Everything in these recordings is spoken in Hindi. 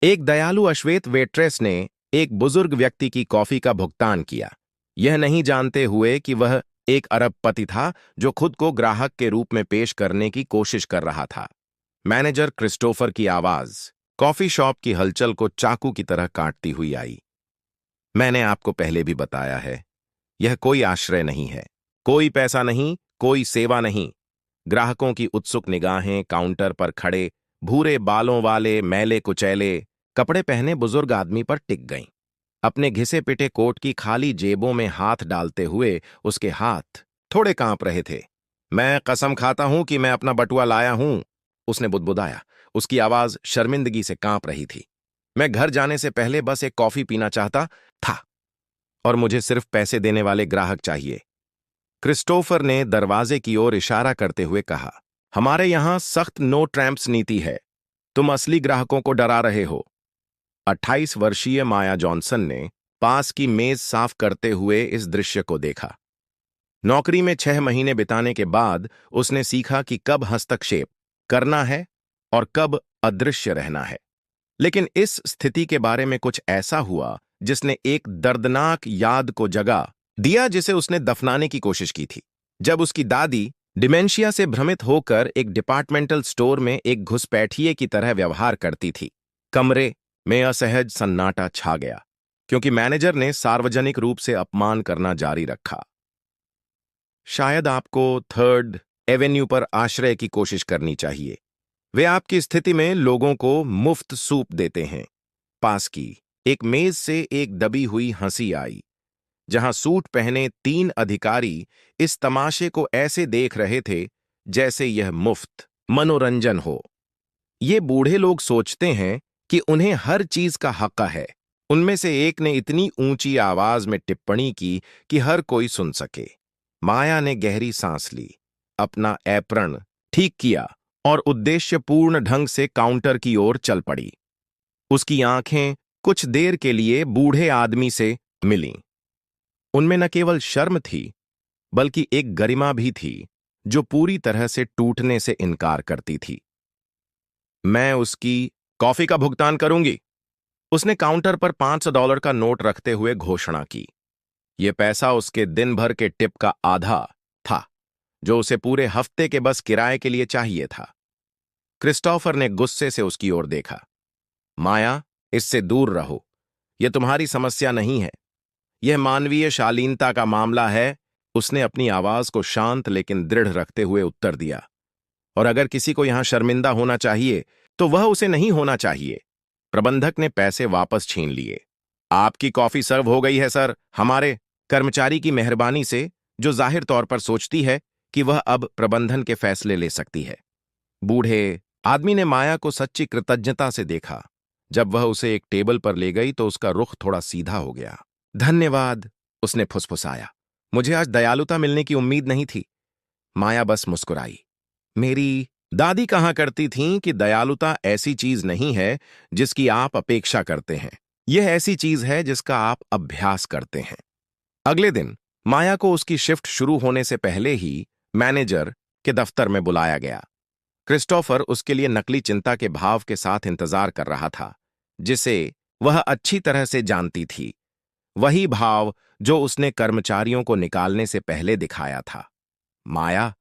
एक दयालु अश्वेत वेट्रेस ने एक बुजुर्ग व्यक्ति की कॉफी का भुगतान किया, यह नहीं जानते हुए कि वह एक अरबपति था जो खुद को ग्राहक के रूप में पेश करने की कोशिश कर रहा था। मैनेजर क्रिस्टोफर की आवाज कॉफी शॉप की हलचल को चाकू की तरह काटती हुई आई। मैंने आपको पहले भी बताया है, यह कोई आश्रय नहीं है, कोई पैसा नहीं, कोई सेवा नहीं। ग्राहकों की उत्सुक निगाहें काउंटर पर खड़े भूरे बालों वाले मैले कुचैले कपड़े पहने बुजुर्ग आदमी पर टिक गईं। अपने घिसे पिटे कोट की खाली जेबों में हाथ डालते हुए उसके हाथ थोड़े कांप रहे थे। मैं कसम खाता हूं कि मैं अपना बटुआ लाया हूं, उसने बुदबुदाया। उसकी आवाज शर्मिंदगी से कांप रही थी। मैं घर जाने से पहले बस एक कॉफी पीना चाहता था और मुझे सिर्फ पैसे देने वाले ग्राहक चाहिए। क्रिस्टोफर ने दरवाजे की ओर इशारा करते हुए कहा, हमारे यहां सख्त नो ट्रैम्प्स नीति है, तुम असली ग्राहकों को डरा रहे हो। 28 वर्षीय माया जॉनसन ने पास की मेज साफ करते हुए इस दृश्य को देखा। नौकरी में 6 महीने बिताने के बाद उसने सीखा कि कब हस्तक्षेप करना है और कब अदृश्य रहना है। लेकिन इस स्थिति के बारे में कुछ ऐसा हुआ जिसने एक दर्दनाक याद को जगा दिया जिसे उसने दफनाने की कोशिश की थी। जब उसकी दादी डिमेंशिया से भ्रमित होकर एक डिपार्टमेंटल स्टोर में एक घुसपैठिए की तरह व्यवहार करती थी, कमरे में असहज सन्नाटा छा गया क्योंकि मैनेजर ने सार्वजनिक रूप से अपमान करना जारी रखा। शायद आपको 3rd एवेन्यू पर आश्रय की कोशिश करनी चाहिए। वे आपकी स्थिति में लोगों को मुफ्त सूप देते हैं। पास की एक मेज से एक दबी हुई हंसी आई, जहां सूट पहने 3 अधिकारी इस तमाशे को ऐसे देख रहे थे जैसे यह मुफ्त मनोरंजन हो। ये बूढ़े लोग सोचते हैं कि उन्हें हर चीज का हक है। उनमें से एक ने इतनी ऊंची आवाज में टिप्पणी की कि हर कोई सुन सके। माया ने गहरी सांस ली, अपना एप्रन ठीक किया और उद्देश्यपूर्ण ढंग से काउंटर की ओर चल पड़ी। उसकी आंखें कुछ देर के लिए बूढ़े आदमी से मिलीं। उनमें न केवल शर्म थी बल्कि एक गरिमा भी थी जो पूरी तरह से टूटने से इनकार करती थी। मैं उसकी कॉफी का भुगतान करूंगी, उसने काउंटर पर $500 का नोट रखते हुए घोषणा की। यह पैसा उसके दिन भर के टिप का आधा था, जो उसे पूरे हफ्ते के बस किराए के लिए चाहिए था। क्रिस्टोफर ने गुस्से से उसकी ओर देखा। माया, इससे दूर रहो, यह तुम्हारी समस्या नहीं है, यह मानवीय शालीनता का मामला है, उसने अपनी आवाज को शांत लेकिन दृढ़ रखते हुए उत्तर दिया। और अगर किसी को यहां शर्मिंदा होना चाहिए तो वह उसे नहीं होना चाहिए। प्रबंधक ने पैसे वापस छीन लिए। आपकी कॉफी सर्व हो गई है सर, हमारे कर्मचारी की मेहरबानी से, जो जाहिर तौर पर सोचती है कि वह अब प्रबंधन के फैसले ले सकती है। बूढ़े आदमी ने माया को सच्ची कृतज्ञता से देखा। जब वह उसे एक टेबल पर ले गई तो उसका रुख थोड़ा सीधा हो गया। धन्यवाद, उसने फुसफुसाया। मुझे आज दयालुता मिलने की उम्मीद नहीं थी। माया बस मुस्कुराई। मेरी दादी कहा करती थीं कि दयालुता ऐसी चीज नहीं है जिसकी आप अपेक्षा करते हैं, यह ऐसी चीज है जिसका आप अभ्यास करते हैं। अगले दिन माया को उसकी शिफ्ट शुरू होने से पहले ही मैनेजर के दफ्तर में बुलाया गया। क्रिस्टोफर उसके लिए नकली चिंता के भाव के साथ इंतजार कर रहा था, जिसे वह अच्छी तरह से जानती थी। वही भाव जो उसने कर्मचारियों को निकालने से पहले दिखाया था। माया,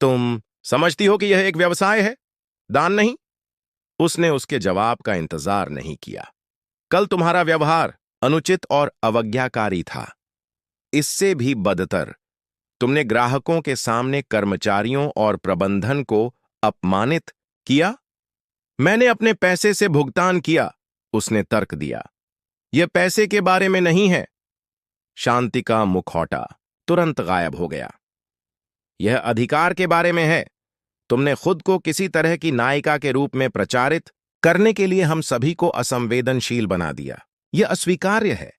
तुम समझती हो कि यह एक व्यवसाय है, दान नहीं? उसने उसके जवाब का इंतजार नहीं किया। कल तुम्हारा व्यवहार अनुचित और अवज्ञाकारी था। इससे भी बदतर, तुमने ग्राहकों के सामने कर्मचारियों और प्रबंधन को अपमानित किया। मैंने अपने पैसे से भुगतान किया, उसने तर्क दिया। यह पैसे के बारे में नहीं है। शांति का मुखौटा तुरंत गायब हो गया। यह अधिकार के बारे में है। तुमने खुद को किसी तरह की नायिका के रूप में प्रचारित करने के लिए हम सभी को असंवेदनशील बना दिया। यह अस्वीकार्य है।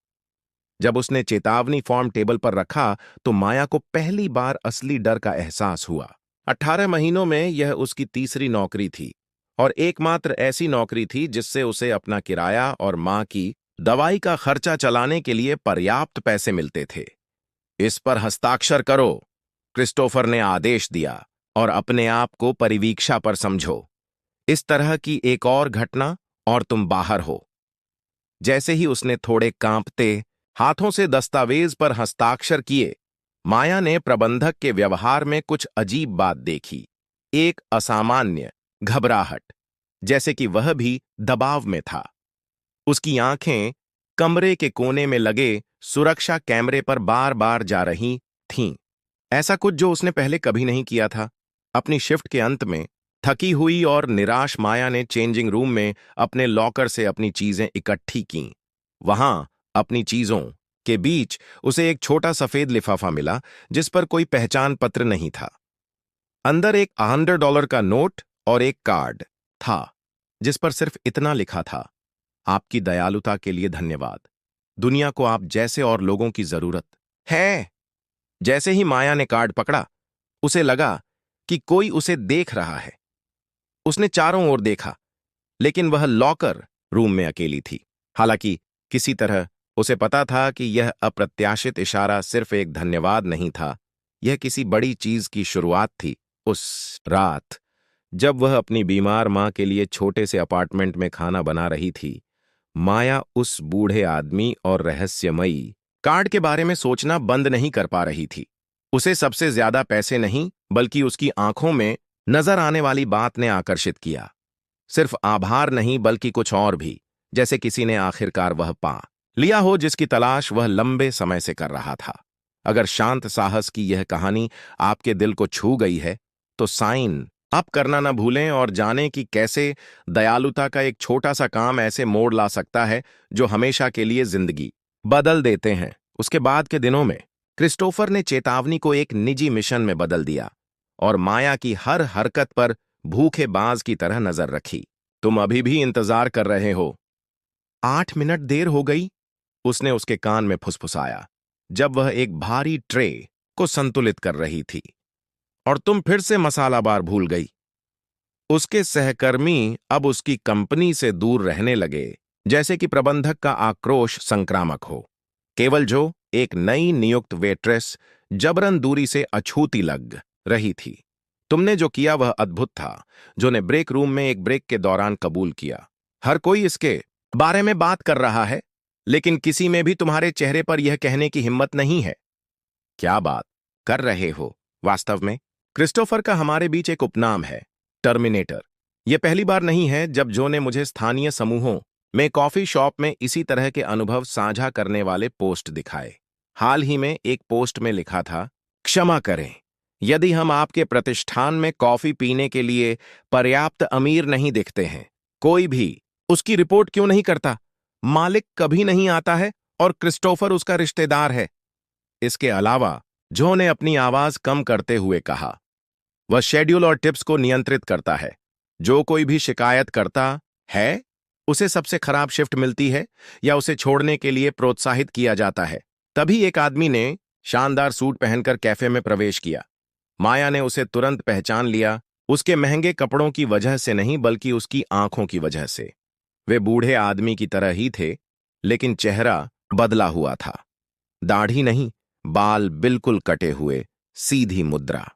जब उसने चेतावनी फॉर्म टेबल पर रखा तो माया को पहली बार असली डर का एहसास हुआ। 18 महीनों में यह उसकी तीसरी नौकरी थी और एकमात्र ऐसी नौकरी थी जिससे उसे अपना किराया और मां की दवाई का खर्चा चलाने के लिए पर्याप्त पैसे मिलते थे। इस पर हस्ताक्षर करो, क्रिस्टोफर ने आदेश दिया, और अपने आप को परिवीक्षा पर समझो। इस तरह की एक और घटना और तुम बाहर हो। जैसे ही उसने थोड़े कांपते हाथों से दस्तावेज पर हस्ताक्षर किए, माया ने प्रबंधक के व्यवहार में कुछ अजीब बात देखी। एक असामान्य घबराहट, जैसे कि वह भी दबाव में था। उसकी आंखें कमरे के कोने में लगे सुरक्षा कैमरे पर बार बार जा रही थीं। ऐसा कुछ जो उसने पहले कभी नहीं किया था। अपनी शिफ्ट के अंत में थकी हुई और निराश माया ने चेंजिंग रूम में अपने लॉकर से अपनी चीजें इकट्ठी कीं। वहां अपनी चीजों के बीच उसे एक छोटा सफेद लिफाफा मिला जिस पर कोई पहचान पत्र नहीं था। अंदर एक $100 का नोट और एक कार्ड था जिस पर सिर्फ इतना लिखा था, आपकी दयालुता के लिए धन्यवाद। दुनिया को आप जैसे और लोगों की जरूरत है। जैसे ही माया ने कार्ड पकड़ा, उसे लगा कि कोई उसे देख रहा है। उसने चारों ओर देखा, लेकिन वह लॉकर रूम में अकेली थी। हालांकि किसी तरह उसे पता था कि यह अप्रत्याशित इशारा सिर्फ एक धन्यवाद नहीं था, यह किसी बड़ी चीज की शुरुआत थी। उस रात जब वह अपनी बीमार मां के लिए छोटे से अपार्टमेंट में खाना बना रही थी, माया उस बूढ़े आदमी और रहस्यमयी कार्ड के बारे में सोचना बंद नहीं कर पा रही थी। उसे सबसे ज्यादा पैसे नहीं, बल्कि उसकी आंखों में नजर आने वाली बात ने आकर्षित किया। सिर्फ आभार नहीं, बल्कि कुछ और भी, जैसे किसी ने आखिरकार वह पा लिया हो जिसकी तलाश वह लंबे समय से कर रहा था। अगर शांत साहस की यह कहानी आपके दिल को छू गई है, तो साइन अप करना न भूलें और जानें कि कैसे दयालुता का एक छोटा सा काम ऐसे मोड़ ला सकता है जो हमेशा के लिए जिंदगी बदल देते हैं। उसके बाद के दिनों में क्रिस्टोफर ने चेतावनी को एक निजी मिशन में बदल दिया और माया की हर हरकत पर भूखे बाज की तरह नजर रखी। तुम अभी भी इंतजार कर रहे हो? 8 मिनट देर हो गई, उसने उसके कान में फुसफुसाया जब वह एक भारी ट्रे को संतुलित कर रही थी। और तुम फिर से मसाला बार भूल गई। उसके सहकर्मी अब उसकी कंपनी से दूर रहने लगे, जैसे कि प्रबंधक का आक्रोश संक्रामक हो। केवल जो एक नई नियुक्त वेट्रेस जबरन दूरी से अछूती लग रही थी। तुमने जो किया वह अद्भुत था, जो ने ब्रेक रूम में एक ब्रेक के दौरान कबूल किया। हर कोई इसके बारे में बात कर रहा है, लेकिन किसी में भी तुम्हारे चेहरे पर यह कहने की हिम्मत नहीं है। क्या बात कर रहे हो वास्तव में? क्रिस्टोफर का हमारे बीच एक उपनाम है, टर्मिनेटर। यह पहली बार नहीं है जब जो ने मुझे स्थानीय समूहों में कॉफी शॉप में इसी तरह के अनुभव साझा करने वाले पोस्ट दिखाए। हाल ही में एक पोस्ट में लिखा था, क्षमा करें, यदि हम आपके प्रतिष्ठान में कॉफी पीने के लिए पर्याप्त अमीर नहीं दिखते हैं। कोई भी उसकी रिपोर्ट क्यों नहीं करता? मालिक कभी नहीं आता है और क्रिस्टोफर उसका रिश्तेदार है। इसके अलावा जो ने अपनी आवाज कम करते हुए कहा, वह शेड्यूल और टिप्स को नियंत्रित करता है। जो कोई भी शिकायत करता है, उसे सबसे खराब शिफ्ट मिलती है या उसे छोड़ने के लिए प्रोत्साहित किया जाता है। तभी एक आदमी ने शानदार सूट पहनकर कैफे में प्रवेश किया। माया ने उसे तुरंत पहचान लिया, उसके महंगे कपड़ों की वजह से नहीं, बल्कि उसकी आंखों की वजह से। वे बूढ़े आदमी की तरह ही थे, लेकिन चेहरा बदला हुआ था। दाढ़ी नहीं, बाल बिल्कुल कटे हुए, सीधी मुद्रा।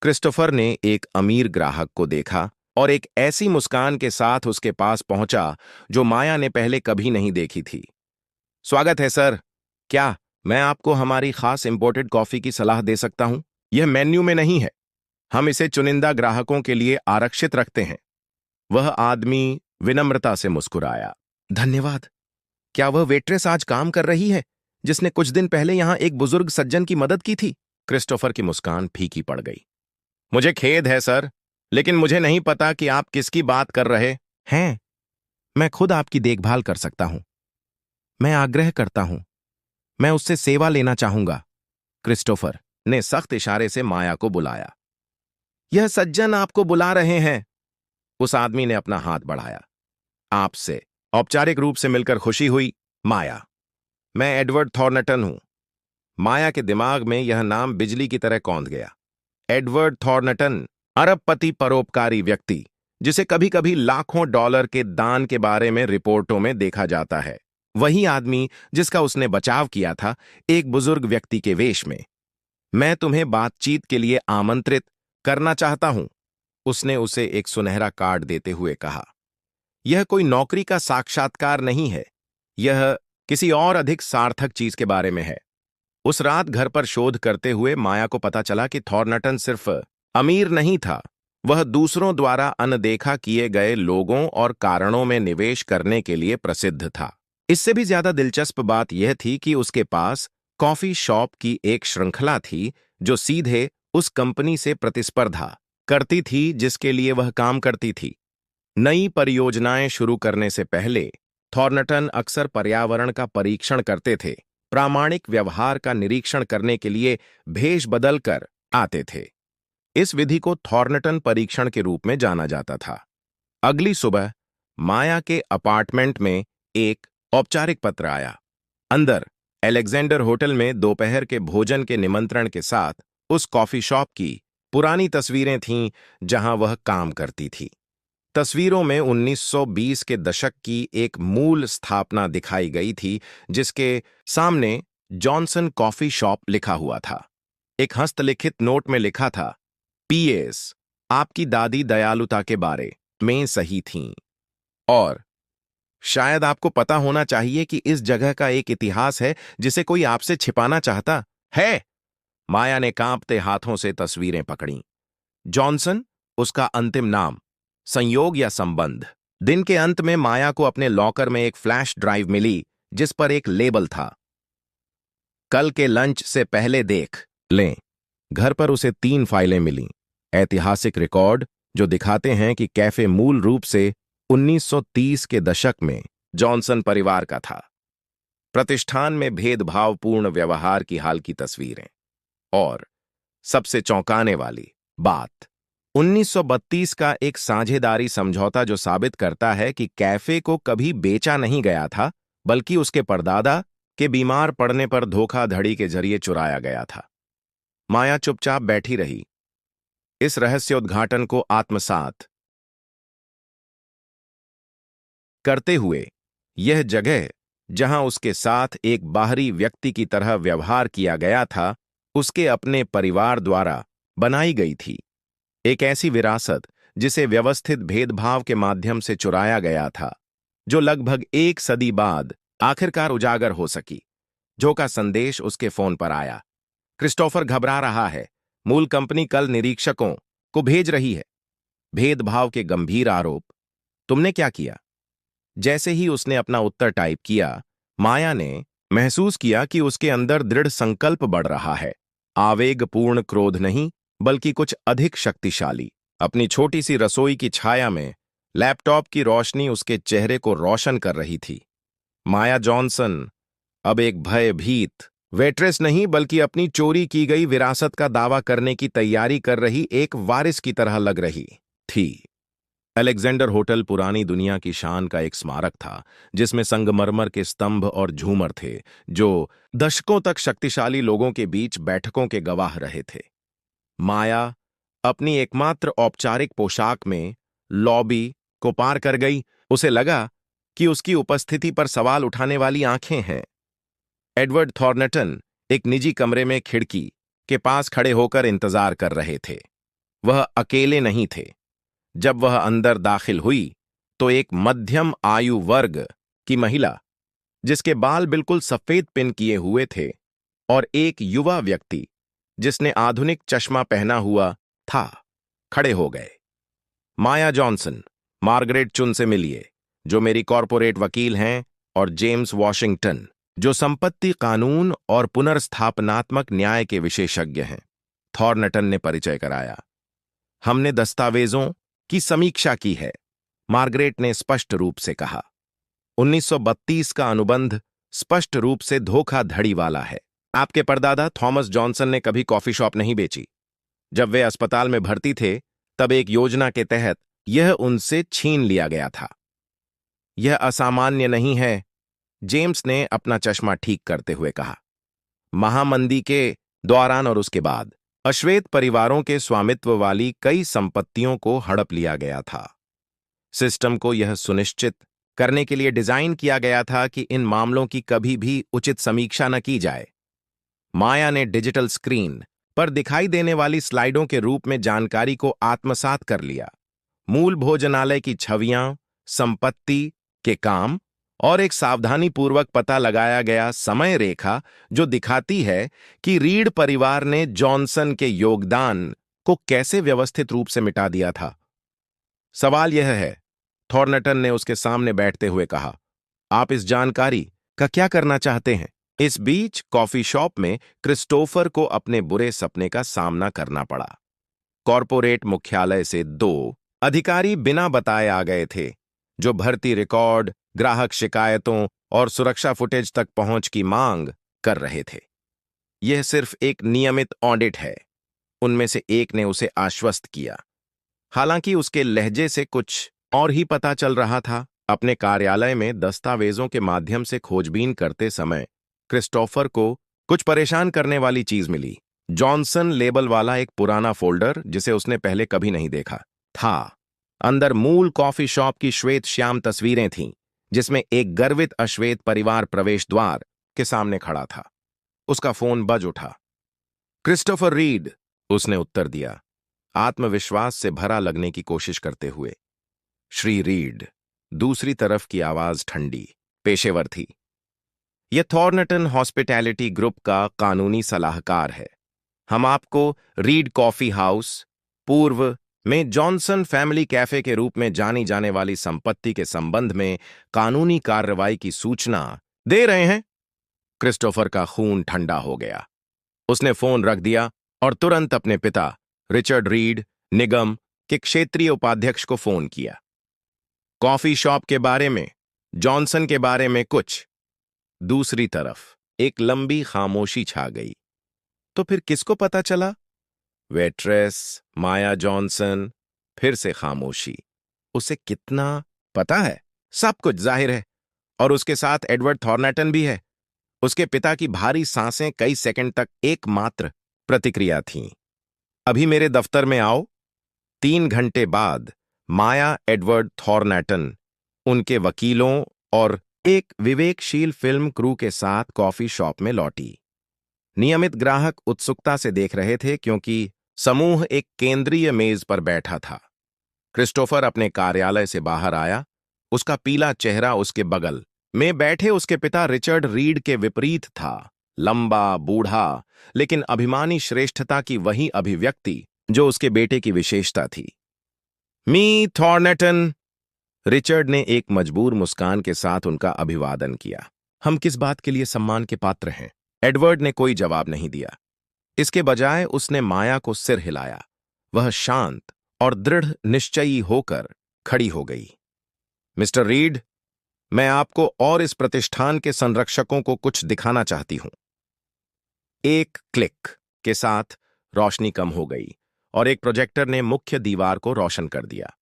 क्रिस्टोफर ने एक अमीर ग्राहक को देखा और एक ऐसी मुस्कान के साथ उसके पास पहुंचा जो माया ने पहले कभी नहीं देखी थी। स्वागत है सर, क्या मैं आपको हमारी खास इंपोर्टेड कॉफी की सलाह दे सकता हूं? यह मेन्यू में नहीं है, हम इसे चुनिंदा ग्राहकों के लिए आरक्षित रखते हैं। वह आदमी विनम्रता से मुस्कुराया। धन्यवाद। क्या वह वेट्रेस आज काम कर रही है जिसने कुछ दिन पहले यहां एक बुजुर्ग सज्जन की मदद की थी? क्रिस्टोफर की मुस्कान फीकी पड़ गई। मुझे खेद है सर, लेकिन मुझे नहीं पता कि आप किसकी बात कर रहे हैं। मैं खुद आपकी देखभाल कर सकता हूं। मैं आग्रह करता हूं, मैं उससे सेवा लेना चाहूंगा। क्रिस्टोफर ने सख्त इशारे से माया को बुलाया। यह सज्जन आपको बुला रहे हैं। उस आदमी ने अपना हाथ बढ़ाया। आपसे औपचारिक रूप से मिलकर खुशी हुई, माया। मैं एडवर्ड थॉर्नटन हूं। माया के दिमाग में यह नाम बिजली की तरह कौंध गया। एडवर्ड थॉर्नटन, अरबपति परोपकारी व्यक्ति, जिसे कभी कभी लाखों डॉलर के दान के बारे में रिपोर्टों में देखा जाता है। वही आदमी जिसका उसने बचाव किया था, एक बुजुर्ग व्यक्ति के वेश में। मैं तुम्हें बातचीत के लिए आमंत्रित करना चाहता हूं, उसने उसे एक सुनहरा कार्ड देते हुए कहा। यह कोई नौकरी का साक्षात्कार नहीं है, यह किसी और अधिक सार्थक चीज के बारे में है। उस रात घर पर शोध करते हुए माया को पता चला कि थॉर्नटन सिर्फ अमीर नहीं था, वह दूसरों द्वारा अनदेखा किए गए लोगों और कारणों में निवेश करने के लिए प्रसिद्ध था। इससे भी ज्यादा दिलचस्प बात यह थी कि उसके पास कॉफी शॉप की एक श्रृंखला थी जो सीधे उस कंपनी से प्रतिस्पर्धा करती थी जिसके लिए वह काम करती थी। नई परियोजनाएं शुरू करने से पहले थॉर्नटन अक्सर पर्यावरण का परीक्षण करते थे, प्रामाणिक व्यवहार का निरीक्षण करने के लिए भेष बदलकर आते थे। इस विधि को थॉर्नटन परीक्षण के रूप में जाना जाता था। अगली सुबह माया के अपार्टमेंट में एक औपचारिक पत्र आया। अंदर एलेक्जेंडर होटल में दोपहर के भोजन के निमंत्रण के साथ उस कॉफी शॉप की पुरानी तस्वीरें थीं जहां वह काम करती थी। तस्वीरों में 1920 के दशक की एक मूल स्थापना दिखाई गई थी जिसके सामने जॉनसन कॉफी शॉप लिखा हुआ था। एक हस्तलिखित नोट में लिखा था, पीएस, आपकी दादी दयालुता के बारे में सही थीं। और शायद आपको पता होना चाहिए कि इस जगह का एक इतिहास है जिसे कोई आपसे छिपाना चाहता है। माया ने कांपते हाथों से तस्वीरें पकड़ीं। जॉनसन, उसका अंतिम नाम, संयोग या संबंध। दिन के अंत में माया को अपने लॉकर में एक फ्लैश ड्राइव मिली जिस पर एक लेबल था, कल के लंच से पहले देख लें। घर पर उसे 3 फाइलें मिलीं। ऐतिहासिक रिकॉर्ड जो दिखाते हैं कि कैफे मूल रूप से 1930 के दशक में जॉनसन परिवार का था। प्रतिष्ठान में भेदभावपूर्ण व्यवहार की हाल की तस्वीरें। और सबसे चौंकाने वाली बात, 1932 का एक साझेदारी समझौता जो साबित करता है कि कैफे को कभी बेचा नहीं गया था, बल्कि उसके परदादा के बीमार पड़ने पर धोखाधड़ी के जरिए चुराया गया था। माया चुपचाप बैठी रही, इस रहस्य उद्घाटन को आत्मसात करते हुए। यह जगह जहां उसके साथ एक बाहरी व्यक्ति की तरह व्यवहार किया गया था, उसके अपने परिवार द्वारा बनाई गई थी। एक ऐसी विरासत जिसे व्यवस्थित भेदभाव के माध्यम से चुराया गया था, जो लगभग 1 सदी बाद आखिरकार उजागर हो सकी। जो का संदेश उसके फोन पर आया, क्रिस्टोफर घबरा रहा है, मूल कंपनी कल निरीक्षकों को भेज रही है। भेदभाव के गंभीर आरोप, तुमने क्या किया? जैसे ही उसने अपना उत्तर टाइप किया, माया ने महसूस किया कि उसके अंदर दृढ़ संकल्प बढ़ रहा है। आवेगपूर्ण क्रोध नहीं, बल्कि कुछ अधिक शक्तिशाली। अपनी छोटी सी रसोई की छाया में लैपटॉप की रोशनी उसके चेहरे को रोशन कर रही थी। माया जॉनसन अब एक भयभीत वेट्रेस नहीं, बल्कि अपनी चोरी की गई विरासत का दावा करने की तैयारी कर रही एक वारिस की तरह लग रही थी। अलेक्जेंडर होटल पुरानी दुनिया की शान का एक स्मारक था, जिसमें संगमरमर के स्तंभ और झूमर थे जो दशकों तक शक्तिशाली लोगों के बीच बैठकों के गवाह रहे थे। माया अपनी एकमात्र औपचारिक पोशाक में लॉबी को पार कर गई। उसे लगा कि उसकी उपस्थिति पर सवाल उठाने वाली आंखें हैं। एडवर्ड थॉर्नटन एक निजी कमरे में खिड़की के पास खड़े होकर इंतजार कर रहे थे। वह अकेले नहीं थे। जब वह अंदर दाखिल हुई तो एक मध्यम आयु वर्ग की महिला, जिसके बाल बिल्कुल सफेद पिन किए हुए थे, और एक युवा व्यक्ति जिसने आधुनिक चश्मा पहना हुआ था, खड़े हो गए। माया जॉनसन, मार्गरेट चुन से मिलिए, जो मेरी कॉरपोरेट वकील हैं, और जेम्स वॉशिंगटन, जो संपत्ति कानून और पुनर्स्थापनात्मक न्याय के विशेषज्ञ हैं। थॉर्नटन ने परिचय कराया। हमने दस्तावेजों की समीक्षा की है, मार्गरेट ने स्पष्ट रूप से कहा। 1932 का अनुबंध स्पष्ट रूप से धोखाधड़ी वाला है। आपके परदादा थॉमस जॉनसन ने कभी कॉफी शॉप नहीं बेची। जब वे अस्पताल में भर्ती थे, तब एक योजना के तहत यह उनसे छीन लिया गया था। यह असामान्य नहीं है, जेम्स ने अपना चश्मा ठीक करते हुए कहा। महामंदी के दौरान और उसके बाद अश्वेत परिवारों के स्वामित्व वाली कई संपत्तियों को हड़प लिया गया था। सिस्टम को यह सुनिश्चित करने के लिए डिजाइन किया गया था कि इन मामलों की कभी भी उचित समीक्षा न की जाए। माया ने डिजिटल स्क्रीन पर दिखाई देने वाली स्लाइडों के रूप में जानकारी को आत्मसात कर लिया। मूल भोजनालय की छवियां, संपत्ति के काम और एक सावधानीपूर्वक पता लगाया गया समय रेखा जो दिखाती है कि रीड परिवार ने जॉनसन के योगदान को कैसे व्यवस्थित रूप से मिटा दिया था। सवाल यह है, थॉर्नटन ने उसके सामने बैठते हुए कहा, आप इस जानकारी का क्या करना चाहते हैं? इस बीच कॉफी शॉप में क्रिस्टोफर को अपने बुरे सपने का सामना करना पड़ा। कॉरपोरेट मुख्यालय से 2 अधिकारी बिना बताए आ गए थे, जो भर्ती रिकॉर्ड, ग्राहक शिकायतों और सुरक्षा फुटेज तक पहुंच की मांग कर रहे थे। यह सिर्फ एक नियमित ऑडिट है, उनमें से एक ने उसे आश्वस्त किया। हालांकि उसके लहजे से कुछ और ही पता चल रहा था। अपने कार्यालय में दस्तावेजों के माध्यम से खोजबीन करते समय क्रिस्टोफर को कुछ परेशान करने वाली चीज मिली। जॉनसन लेबल वाला एक पुराना फोल्डर जिसे उसने पहले कभी नहीं देखा था। अंदर मूल कॉफी शॉप की श्वेत श्याम तस्वीरें थीं, जिसमें एक गर्वित अश्वेत परिवार प्रवेश द्वार के सामने खड़ा था। उसका फोन बज उठा। क्रिस्टोफर रीड, उसने उत्तर दिया, आत्मविश्वास से भरा लगने की कोशिश करते हुए। श्री रीड। दूसरी तरफ की आवाज ठंडी, पेशेवर थी। यह थॉर्नटन हॉस्पिटैलिटी ग्रुप का कानूनी सलाहकार है। हम आपको रीड कॉफी हाउस, पूर्व में जॉनसन फैमिली कैफे के रूप में जानी जाने वाली संपत्ति के संबंध में कानूनी कार्रवाई की सूचना दे रहे हैं। क्रिस्टोफर का खून ठंडा हो गया। उसने फोन रख दिया और तुरंत अपने पिता रिचर्ड रीड, निगम के क्षेत्रीय उपाध्यक्ष को फोन किया। कॉफी शॉप के बारे में, जॉनसन के बारे में कुछ। दूसरी तरफ एक लंबी खामोशी छा गई। तो फिर किसको पता चला? वेट्रेस, माया जॉनसन। फिर से खामोशी। उसे कितना पता है? सब कुछ जाहिर है। और उसके साथ एडवर्ड थॉर्नटन भी है। उसके पिता की भारी सांसें कई सेकंड तक एकमात्र प्रतिक्रिया थीं। अभी मेरे दफ्तर में आओ। 3 घंटे बाद माया एडवर्ड थॉर्नटन उनके वकीलों और एक विवेकशील फिल्म क्रू के साथ कॉफी शॉप में लौटी। नियमित ग्राहक उत्सुकता से देख रहे थे क्योंकि समूह एक केंद्रीय मेज पर बैठा था। क्रिस्टोफर अपने कार्यालय से बाहर आया। उसका पीला चेहरा उसके बगल में बैठे उसके पिता रिचर्ड रीड के विपरीत था। लंबा, बूढ़ा, लेकिन अभिमानी श्रेष्ठता की वही अभिव्यक्ति जो उसके बेटे की विशेषता थी। मी थॉर्नटन। रिचर्ड ने एक मजबूर मुस्कान के साथ उनका अभिवादन किया। हम किस बात के लिए सम्मान के पात्र हैं? एडवर्ड ने कोई जवाब नहीं दिया। इसके बजाय उसने माया को सिर हिलाया। वह शांत और दृढ़ निश्चयी होकर खड़ी हो गई। मिस्टर रीड, मैं आपको और इस प्रतिष्ठान के संरक्षकों को कुछ दिखाना चाहती हूं। एक क्लिक के साथ रोशनी कम हो गई और एक प्रोजेक्टर ने मुख्य दीवार को रोशन कर दिया।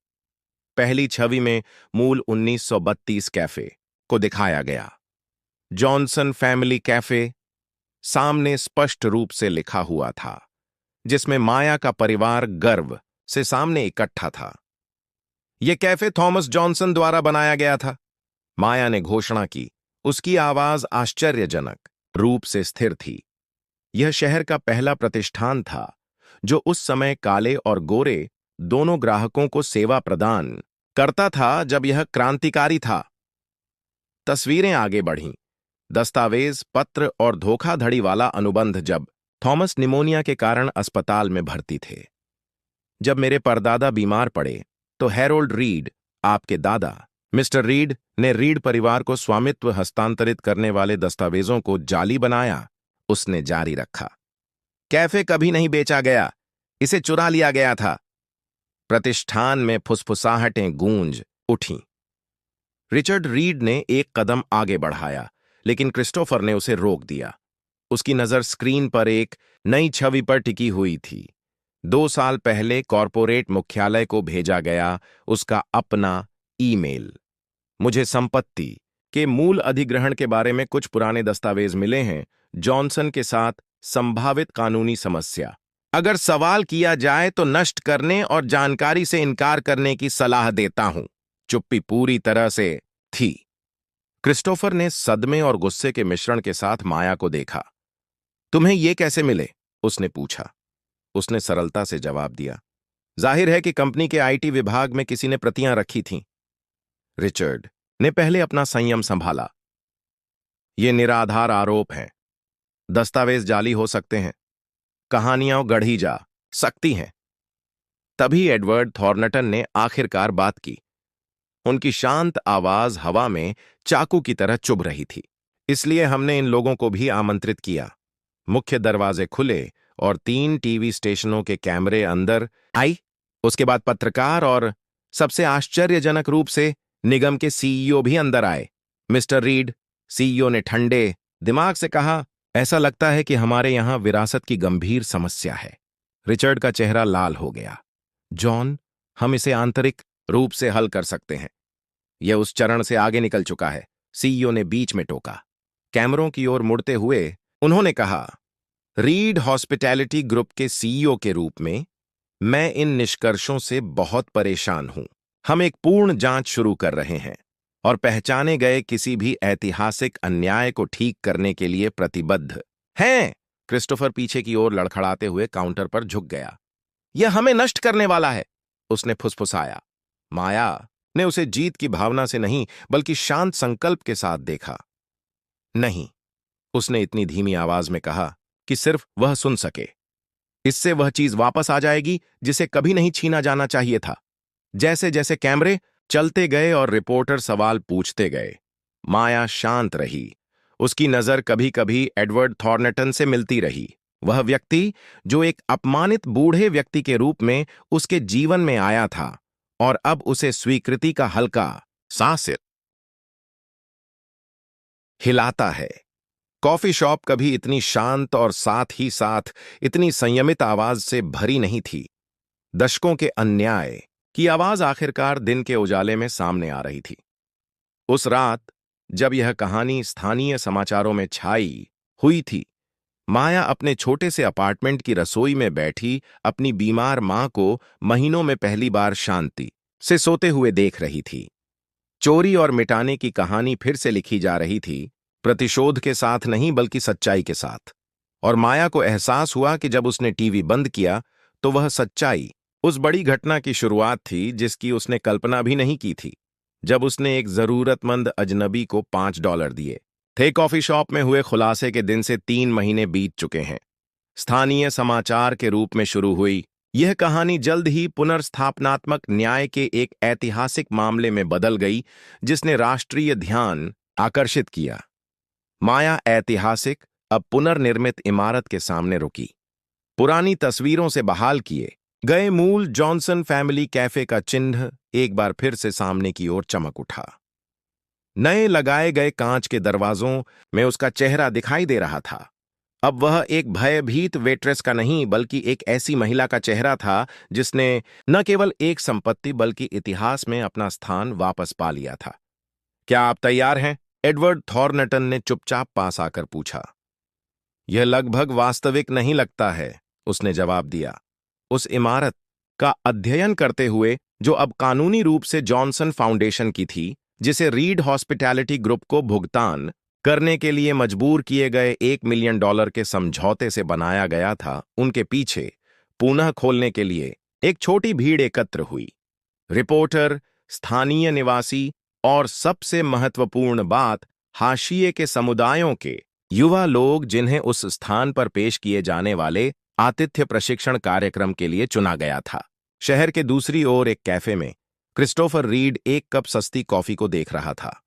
पहली छवि में मूल 1932 कैफे को दिखाया गया। जॉनसन फैमिली कैफे सामने स्पष्ट रूप से लिखा हुआ था, जिसमें माया का परिवार गर्व से सामने इकट्ठा था। यह कैफे थॉमस जॉनसन द्वारा बनाया गया था, माया ने घोषणा की। उसकी आवाज आश्चर्यजनक रूप से स्थिर थी। यह शहर का पहला प्रतिष्ठान था जो उस समय काले और गोरे दोनों ग्राहकों को सेवा प्रदान करता था, जब यह क्रांतिकारी था। तस्वीरें आगे बढ़ीं। दस्तावेज, पत्र और धोखाधड़ी वाला अनुबंध जब थॉमस निमोनिया के कारण अस्पताल में भर्ती थे। जब मेरे परदादा बीमार पड़े तो हैरोल्ड रीड, आपके दादा मिस्टर रीड, ने रीड परिवार को स्वामित्व हस्तांतरित करने वाले दस्तावेजों को जाली बनाया। उसने जारी रखा, कैफे कभी नहीं बेचा गया, इसे चुरा लिया गया था। प्रतिष्ठान में फुसफुसाहटें गूंज उठीं। रिचर्ड रीड ने एक कदम आगे बढ़ाया, लेकिन क्रिस्टोफर ने उसे रोक दिया। उसकी नजर स्क्रीन पर एक नई छवि पर टिकी हुई थी। 2 साल पहले कॉरपोरेट मुख्यालय को भेजा गया उसका अपना ईमेल। मुझे संपत्ति के मूल अधिग्रहण के बारे में कुछ पुराने दस्तावेज मिले हैं। जॉनसन के साथ संभावित कानूनी समस्या। अगर सवाल किया जाए तो नष्ट करने और जानकारी से इनकार करने की सलाह देता हूं। चुप्पी पूरी तरह से थी। क्रिस्टोफर ने सदमे और गुस्से के मिश्रण के साथ माया को देखा। तुम्हें ये कैसे मिले? उसने पूछा। उसने सरलता से जवाब दिया, जाहिर है कि कंपनी के आईटी विभाग में किसी ने प्रतियां रखी थीं। रिचर्ड ने पहले अपना संयम संभाला। ये निराधार आरोप हैं। दस्तावेज जाली हो सकते हैं, कहानियां गढ़ी जा सकती हैं। तभी एडवर्ड थॉर्नटन ने आखिरकार बात की। उनकी शांत आवाज हवा में चाकू की तरह चुभ रही थी। इसलिए हमने इन लोगों को भी आमंत्रित किया। मुख्य दरवाजे खुले और 3 टीवी स्टेशनों के कैमरे अंदर आई। उसके बाद पत्रकार और सबसे आश्चर्यजनक रूप से निगम के सीईओ भी अंदर आए। मिस्टर रीड, सीईओ ने ठंडे दिमाग से कहा, ऐसा लगता है कि हमारे यहां विरासत की गंभीर समस्या है। रिचर्ड का चेहरा लाल हो गया। जॉन, हम इसे आंतरिक रूप से हल कर सकते हैं। यह उस चरण से आगे निकल चुका है, सीईओ ने बीच में टोका। कैमरों की ओर मुड़ते हुए उन्होंने कहा, रीड हॉस्पिटैलिटी ग्रुप के सीईओ के रूप में मैं इन निष्कर्षों से बहुत परेशान हूं। हम एक पूर्ण जांच शुरू कर रहे हैं और पहचाने गए किसी भी ऐतिहासिक अन्याय को ठीक करने के लिए प्रतिबद्ध हैं। क्रिस्टोफर पीछे की ओर लड़खड़ाते हुए काउंटर पर झुक गया। यह हमें नष्ट करने वाला है, उसने फुसफुसाया। माया ने उसे जीत की भावना से नहीं बल्कि शांत संकल्प के साथ देखा। नहीं, उसने इतनी धीमी आवाज में कहा कि सिर्फ वह सुन सके। इससे वह चीज वापस आ जाएगी जिसे कभी नहीं छीना जाना चाहिए था। जैसे जैसे कैमरे चलते गए और रिपोर्टर सवाल पूछते गए, माया शांत रही। उसकी नजर कभी कभी एडवर्ड थॉर्नटन से मिलती रही, वह व्यक्ति जो एक अपमानित बूढ़े व्यक्ति के रूप में उसके जीवन में आया था और अब उसे स्वीकृति का हल्का सांस हिलाता है। कॉफी शॉप कभी इतनी शांत और साथ ही साथ इतनी संयमित आवाज से भरी नहीं थी। दशकों के अन्याय की आवाज आखिरकार दिन के उजाले में सामने आ रही थी। उस रात जब यह कहानी स्थानीय समाचारों में छाई हुई थी, माया अपने छोटे से अपार्टमेंट की रसोई में बैठी अपनी बीमार मां को महीनों में पहली बार शांति से सोते हुए देख रही थी। चोरी और मिटाने की कहानी फिर से लिखी जा रही थी, प्रतिशोध के साथ नहीं बल्कि सच्चाई के साथ। और माया को एहसास हुआ कि जब उसने टीवी बंद किया तो वह सच्चाई उस बड़ी घटना की शुरुआत थी जिसकी उसने कल्पना भी नहीं की थी। जब उसने एक जरूरतमंद अजनबी को $5 दिए थे। कॉफी शॉप में हुए खुलासे के दिन से 3 महीने बीत चुके हैं। स्थानीय समाचार के रूप में शुरू हुई यह कहानी जल्द ही पुनर्स्थापनात्मक न्याय के एक ऐतिहासिक मामले में बदल गई जिसने राष्ट्रीय ध्यान आकर्षित किया। माया ऐतिहासिक अब पुनर्निर्मित इमारत के सामने रुकी। पुरानी तस्वीरों से बहाल किए गए मूल जॉनसन फैमिली कैफे का चिन्ह एक बार फिर से सामने की ओर चमक उठा। नए लगाए गए कांच के दरवाजों में उसका चेहरा दिखाई दे रहा था। अब वह एक भयभीत वेट्रेस का नहीं बल्कि एक ऐसी महिला का चेहरा था जिसने न केवल एक संपत्ति बल्कि इतिहास में अपना स्थान वापस पा लिया था। क्या आप तैयार हैं? एडवर्ड थॉर्नटन ने चुपचाप पास आकर पूछा। यह लगभग वास्तविक नहीं लगता है, उसने जवाब दिया। उस इमारत का अध्ययन करते हुए जो अब कानूनी रूप से जॉनसन फाउंडेशन की थी, जिसे रीड हॉस्पिटैलिटी ग्रुप को भुगतान करने के लिए मजबूर किए गए $1 मिलियन के समझौते से बनाया गया था, उनके पीछे पुनः खोलने के लिए एक छोटी भीड़ एकत्र हुई। रिपोर्टर, स्थानीय निवासी और सबसे महत्वपूर्ण बात, हाशिए के समुदायों के युवा लोग जिन्हें उस स्थान पर पेश किए जाने वाले आतिथ्य प्रशिक्षण कार्यक्रम के लिए चुना गया था। शहर के दूसरी ओर एक कैफे में क्रिस्टोफर रीड एक कप सस्ती कॉफी को देख रहा था।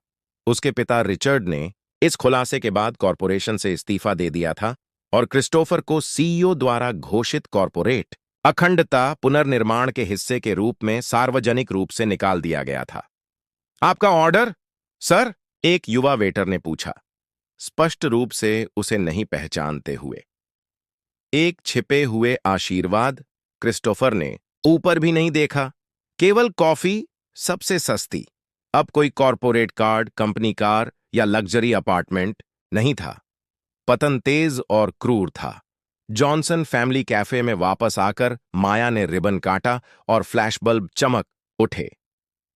उसके पिता रिचर्ड ने इस खुलासे के बाद कॉरपोरेशन से इस्तीफा दे दिया था और क्रिस्टोफर को सीईओ द्वारा घोषित कॉरपोरेट अखंडता पुनर्निर्माण के हिस्से के रूप में सार्वजनिक रूप से निकाल दिया गया था। आपका ऑर्डर, सर? एक युवा वेटर ने पूछा, स्पष्ट रूप से उसे नहीं पहचानते हुए। एक छिपे हुए आशीर्वाद। क्रिस्टोफर ने ऊपर भी नहीं देखा, केवल कॉफी, सबसे सस्ती। अब कोई कॉरपोरेट कार्ड, कंपनी कार या लग्जरी अपार्टमेंट नहीं था। पतन तेज और क्रूर था। जॉनसन फैमिली कैफे में वापस आकर माया ने रिबन काटा और फ्लैश बल्ब चमक उठे।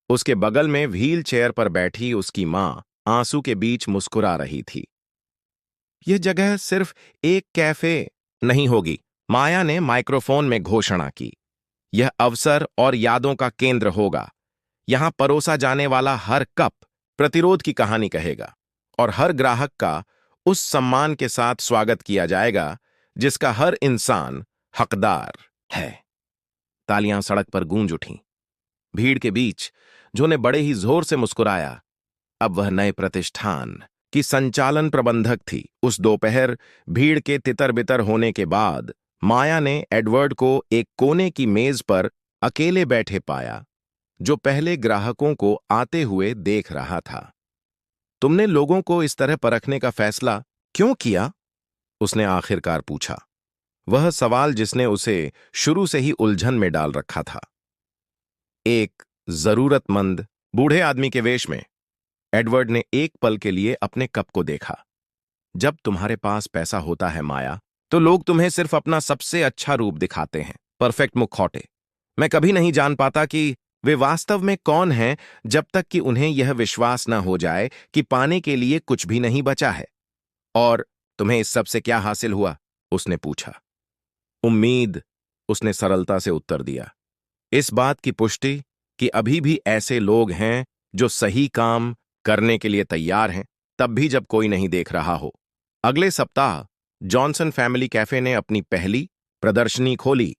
उसके बगल में व्हील चेयर पर बैठी उसकी मां आंसू के बीच मुस्कुरा रही थी। यह जगह सिर्फ एक कैफे नहीं होगी, माया ने माइक्रोफोन में घोषणा की। यह अवसर और यादों का केंद्र होगा। यहां परोसा जाने वाला हर कप प्रतिरोध की कहानी कहेगा और हर ग्राहक का उस सम्मान के साथ स्वागत किया जाएगा जिसका हर इंसान हकदार है। तालियां सड़क पर गूंज उठीं। भीड़ के बीच जो ने बड़े ही जोर से मुस्कुराया। अब वह नए प्रतिष्ठान की संचालन प्रबंधक थी। उस दोपहर भीड़ के तितर बितर होने के बाद माया ने एडवर्ड को एक कोने की मेज पर अकेले बैठे पाया, जो पहले ग्राहकों को आते हुए देख रहा था। तुमने लोगों को इस तरह परखने का फैसला क्यों किया? उसने आखिरकार पूछा, वह सवाल जिसने उसे शुरू से ही उलझन में डाल रखा था। एक जरूरतमंद बूढ़े आदमी के वेश में एडवर्ड ने एक पल के लिए अपने कप को देखा। जब तुम्हारे पास पैसा होता है माया, तो लोग तुम्हें सिर्फ अपना सबसे अच्छा रूप दिखाते हैं, परफेक्ट मुखौटे। मैं कभी नहीं जान पाता कि वे वास्तव में कौन हैं जब तक कि उन्हें यह विश्वास न हो जाए कि पाने के लिए कुछ भी नहीं बचा है। और तुम्हें इस सब से क्या हासिल हुआ? उसने पूछा। उम्मीद, उसने सरलता से उत्तर दिया। इस बात की पुष्टि कि अभी भी ऐसे लोग हैं जो सही काम करने के लिए तैयार हैं, तब भी जब कोई नहीं देख रहा हो। अगले सप्ताह जॉनसन फैमिली कैफे ने अपनी पहली प्रदर्शनी खोली।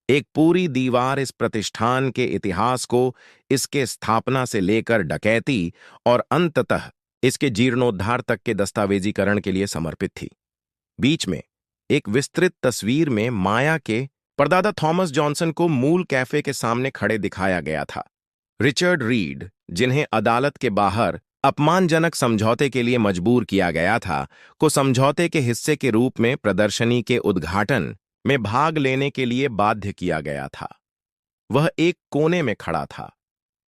एक पूरी दीवार इस प्रतिष्ठान के इतिहास को, इसके स्थापना से लेकर डकैती और अंततः इसके जीर्णोद्धार तक के दस्तावेजीकरण के लिए समर्पित थी। बीच में एक विस्तृत तस्वीर में माया के परदादा थॉमस जॉनसन को मूल कैफे के सामने खड़े दिखाया गया था। रिचर्ड रीड, जिन्हें अदालत के बाहर अपमानजनक समझौते के लिए मजबूर किया गया था, को समझौते के हिस्से के रूप में प्रदर्शनी के उद्घाटन में भाग लेने के लिए बाध्य किया गया था। वह एक कोने में खड़ा था,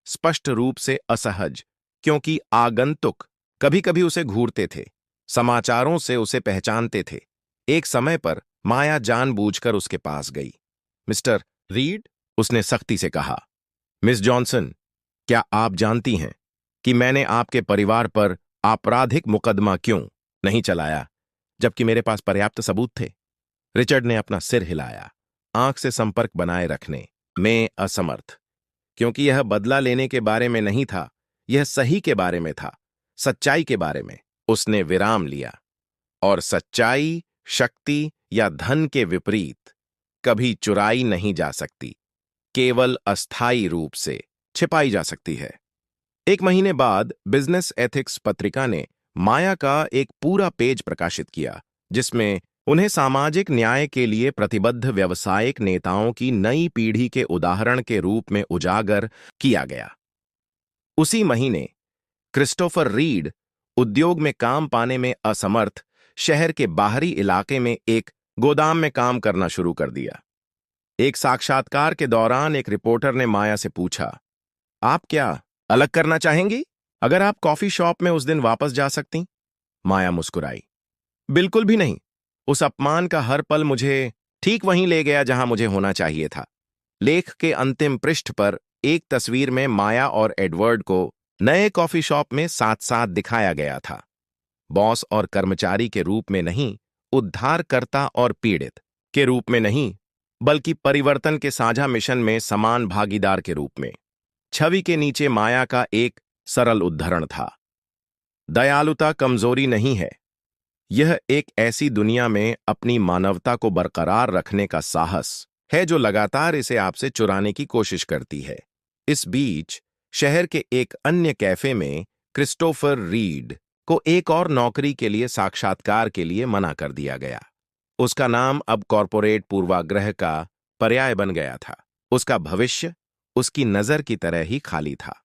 स्पष्ट रूप से असहज, क्योंकि आगंतुक कभी कभी उसे घूरते थे, समाचारों से उसे पहचानते थे। एक समय पर माया जानबूझकर उसके पास गई। मिस्टर रीड, उसने सख्ती से कहा। मिस जॉनसन, क्या आप जानती हैं कि मैंने आपके परिवार पर आपराधिक मुकदमा क्यों नहीं चलाया, जबकि मेरे पास पर्याप्त सबूत थे? रिचर्ड ने अपना सिर हिलाया, आंख से संपर्क बनाए रखने में असमर्थ, क्योंकि यह बदला लेने के बारे में नहीं था, यह सही के बारे में था, सच्चाई के बारे में। उसने विराम लिया। और सच्चाई शक्ति या धन के विपरीत कभी चुराई नहीं जा सकती, केवल अस्थायी रूप से छिपाई जा सकती है। एक महीने बाद बिजनेस एथिक्स पत्रिका ने माया का एक पूरा पेज प्रकाशित किया, जिसमें उन्हें सामाजिक न्याय के लिए प्रतिबद्ध व्यावसायिक नेताओं की नई पीढ़ी के उदाहरण के रूप में उजागर किया गया। उसी महीने क्रिस्टोफर रीड, उद्योग में काम पाने में असमर्थ, शहर के बाहरी इलाके में एक गोदाम में काम करना शुरू कर दिया। एक साक्षात्कार के दौरान एक रिपोर्टर ने माया से पूछा, आप क्या अलग करना चाहेंगी अगर आप कॉफी शॉप में उस दिन वापस जा सकती? माया मुस्कुराई। बिल्कुल भी नहीं। उस अपमान का हर पल मुझे ठीक वहीं ले गया जहां मुझे होना चाहिए था। लेख के अंतिम पृष्ठ पर एक तस्वीर में माया और एडवर्ड को नए कॉफी शॉप में साथ साथ दिखाया गया था। बॉस और कर्मचारी के रूप में नहीं, उद्धारकर्ता और पीड़ित के रूप में नहीं, बल्कि परिवर्तन के साझा मिशन में समान भागीदार के रूप में। छवि के नीचे माया का एक सरल उद्धरण था, दयालुता कमजोरी नहीं है, यह एक ऐसी दुनिया में अपनी मानवता को बरकरार रखने का साहस है जो लगातार इसे आपसे चुराने की कोशिश करती है। इस बीच शहर के एक अन्य कैफे में क्रिस्टोफर रीड को एक और नौकरी के लिए साक्षात्कार के लिए मना कर दिया गया। उसका नाम अब कॉरपोरेट पूर्वाग्रह का पर्याय बन गया था। उसका भविष्य उसकी नजर की तरह ही खाली था।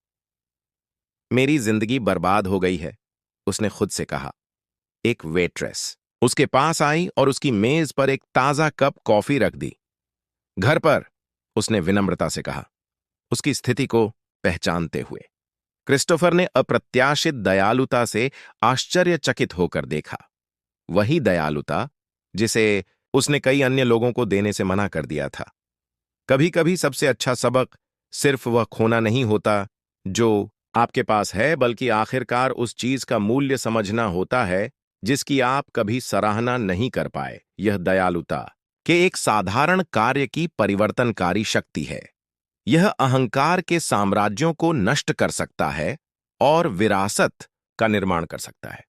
मेरी जिंदगी बर्बाद हो गई है, उसने खुद से कहा। एक वेट्रेस उसके पास आई और उसकी मेज पर एक ताजा कप कॉफी रख दी। घर पर, उसने विनम्रता से कहा, उसकी स्थिति को पहचानते हुए। क्रिस्टोफर ने अप्रत्याशित दयालुता से आश्चर्यचकित होकर देखा। वही दयालुता जिसे उसने कई अन्य लोगों को देने से मना कर दिया था। कभी कभी सबसे अच्छा सबक सिर्फ वह खोना नहीं होता जो आपके पास है, बल्कि आखिरकार उस चीज का मूल्य समझना होता है जिसकी आप कभी सराहना नहीं कर पाए। यह दयालुता के एक साधारण कार्य की परिवर्तनकारी शक्ति है। यह अहंकार के साम्राज्यों को नष्ट कर सकता है और विरासत का निर्माण कर सकता है।